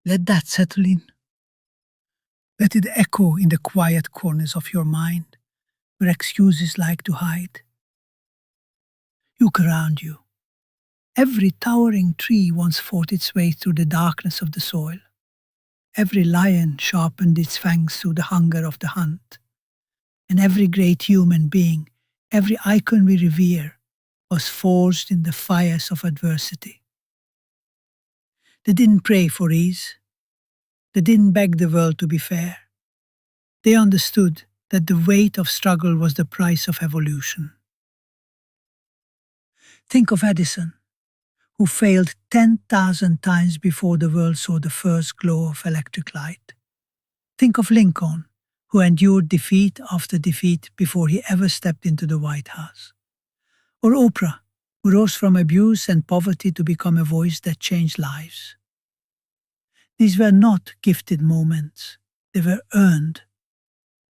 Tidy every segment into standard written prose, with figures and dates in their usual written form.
Let that settle in. Let it echo in the quiet corners of your mind, where excuses like to hide. Look around you. Every towering tree once fought its way through the darkness of the soil. Every lion sharpened its fangs through the hunger of the hunt. And every great human being, every icon we revere, was forged in the fires of adversity. They didn't pray for ease. They didn't beg the world to be fair. They understood that the weight of struggle was the price of evolution. Think of Edison, who failed 10,000 times before the world saw the first glow of electric light. Think of Lincoln, who endured defeat after defeat before he ever stepped into the White House. Or Oprah, who rose from abuse and poverty to become a voice that changed lives. These were not gifted moments. They were earned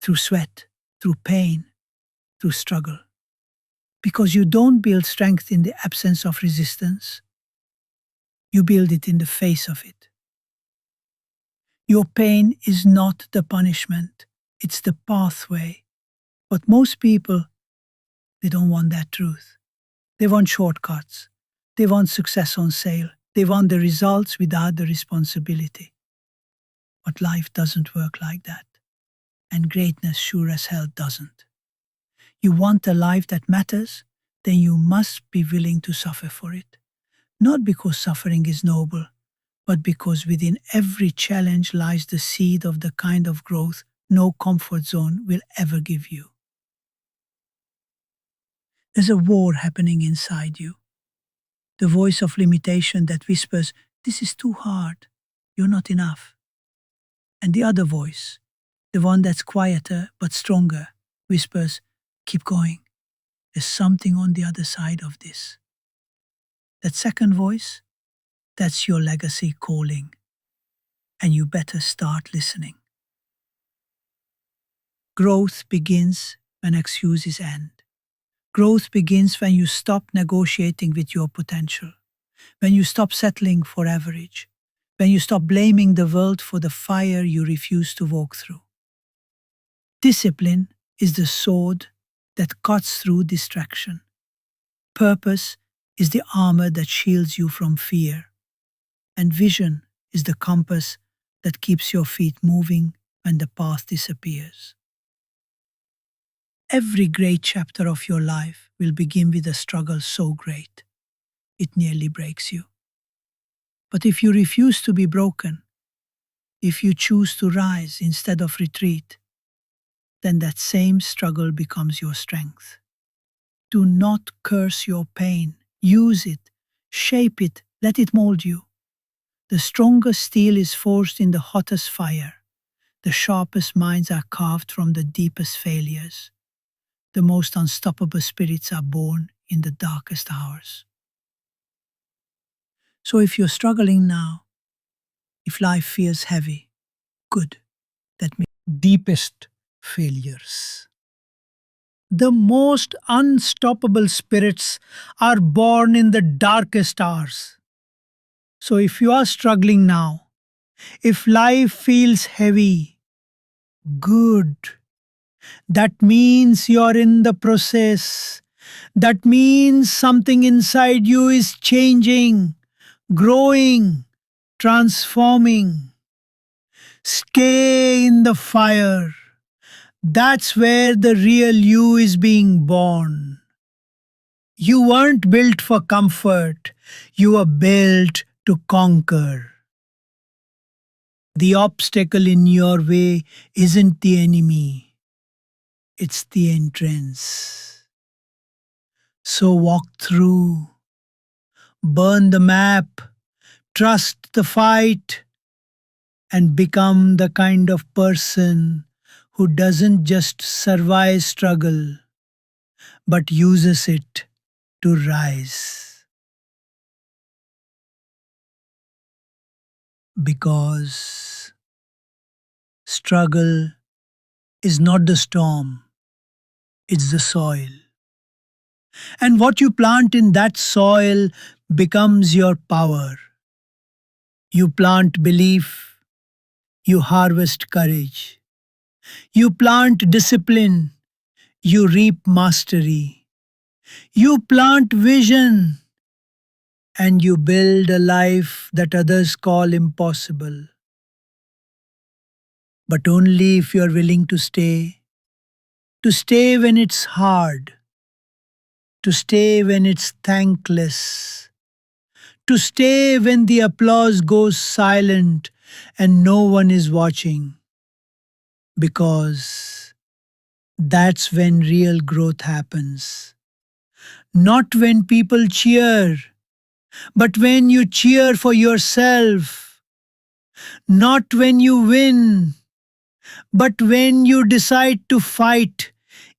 through sweat, through pain, through struggle. Because you don't build strength in the absence of resistance. You build it in the face of it. Your pain is not the punishment. It's the pathway. But most people, they don't want that truth. They want shortcuts. They want success on sale. They want the results without the responsibility. But life doesn't work like that. And greatness sure as hell doesn't. You want a life that matters, then you must be willing to suffer for it. Not because suffering is noble, but because within every challenge lies the seed of the kind of growth no comfort zone will ever give you. There's a war happening inside you. The voice of limitation that whispers, "This is too hard, you're not enough." And the other voice, the one that's quieter but stronger, whispers, "Keep going. There's something on the other side of this." That second voice, that's your legacy calling. And you better start listening. Growth begins when excuses end. Growth begins when you stop negotiating with your potential, when you stop settling for average, when you stop blaming the world for the fire you refuse to walk through. Discipline is the sword that cuts through distraction. Purpose is the armor that shields you from fear. And vision is the compass that keeps your feet moving when the path disappears. Every great chapter of your life will begin with a struggle so great, it nearly breaks you. But if you refuse to be broken, if you choose to rise instead of retreat, then that same struggle becomes your strength. Do not curse your pain. Use it, shape it, let it mold you. The strongest steel is forged in the hottest fire. The sharpest minds are carved from the deepest failures. The most unstoppable spirits are born in the darkest hours. So if you're struggling now, if life feels heavy, good, that means deepest failures. The most unstoppable spirits are born in the darkest hours. So if you are struggling now, if life feels heavy, good. That means you're in the process. That means something inside you is changing, growing, transforming. Stay in the fire. That's where the real you is being born. You weren't built for comfort. You were built to conquer. The obstacle in your way isn't the enemy. It's the entrance. So walk through. Burn the map. Trust the fight. And become the kind of person who doesn't just survive struggle, but uses it to rise. Because struggle is not the storm, it's the soil. And what you plant in that soil becomes your power. You plant belief, you harvest courage. You plant discipline, you reap mastery. You plant vision, and you build a life that others call impossible. But only if you're willing to stay when it's hard, to stay when it's thankless, to stay when the applause goes silent and no one is watching. Because that's when real growth happens. Not when people cheer, but when you cheer for yourself. Not when you win, but when you decide to fight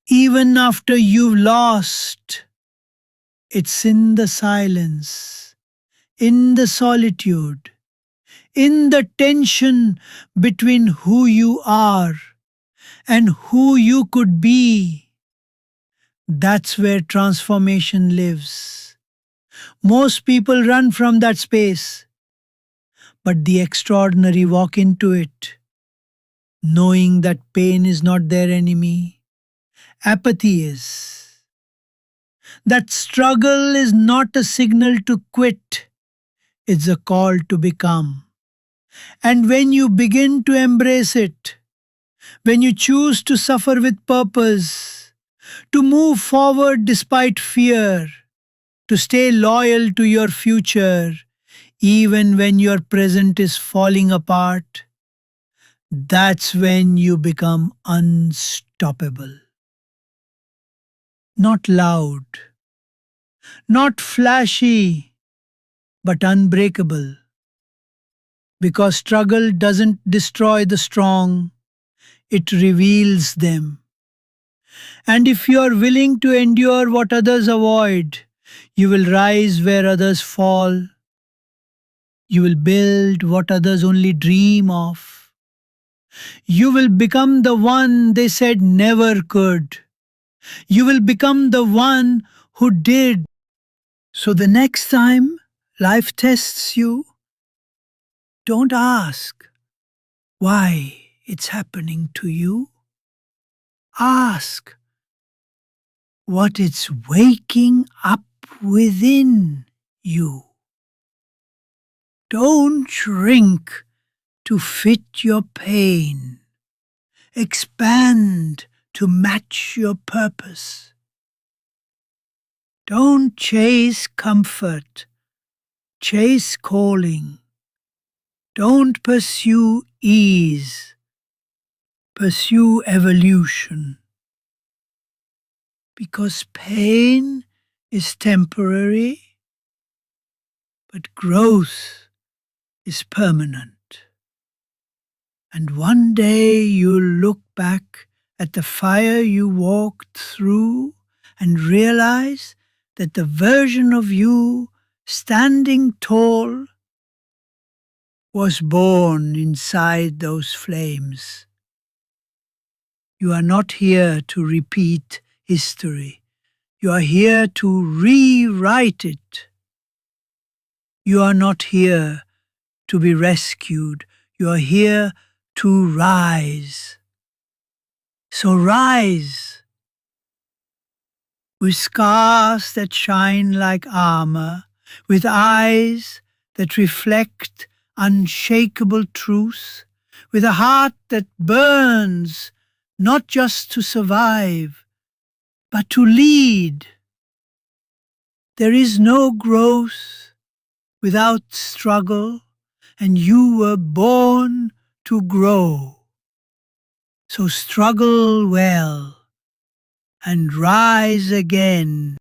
even after you've lost. It's in the silence, in the solitude, in the tension between who you are and who you could be. That's where transformation lives. Most people run from that space, but the extraordinary walk into it, knowing that pain is not their enemy, apathy is. That struggle is not a signal to quit, it's a call to become. And when you begin to embrace it, when you choose to suffer with purpose, to move forward despite fear, to stay loyal to your future, even when your present is falling apart, that's when you become unstoppable. Not loud, not flashy, but unbreakable. Because struggle doesn't destroy the strong, it reveals them. And if you are willing to endure what others avoid, you will rise where others fall. You will build what others only dream of. You will become the one they said never could. You will become the one who did. So the next time life tests you, don't ask why it's happening to you. Ask what it's waking up within you. Don't shrink to fit your pain. Expand to match your purpose. Don't chase comfort. Chase calling. Don't pursue ease. Pursue evolution. Because pain is temporary, but growth is permanent. And one day you'll look back at the fire you walked through and realize that the version of you standing tall was born inside those flames. You are not here to repeat history. You are here to rewrite it. You are not here to be rescued. You are here to rise. So rise with scars that shine like armor, with eyes that reflect unshakable truth, with a heart that burns not just to survive, but to lead. There is no growth without struggle, and you were born to grow. So struggle well and rise again.